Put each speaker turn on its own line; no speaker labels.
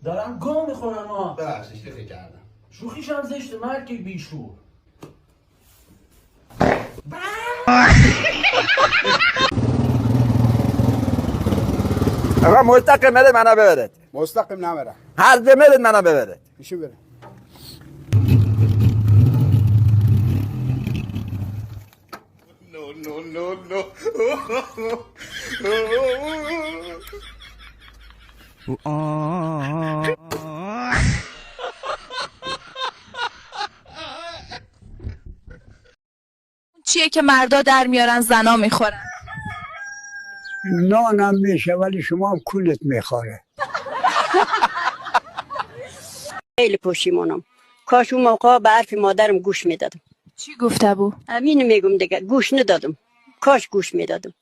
دارم گام میخورم ها.
ببخشید شوخی کردم.
شوخیش هم زشته مرد که بیشور.
آقا مستقیم بده منو ببرد.
مستقیم نمیره.
هر دمید منو ببرد.
میشه بره.
No.
چیه که مردا در میارن زنا میخورن؟
نانم میشه ولی شما هم کولت میخوره.
خیلی پشیمانم. کاش اون موقع به حرف مادرم گوش میدادم.
چی گفته بو؟
همین میگم دیگه، گوش ندادم. کاش گوش میدادم.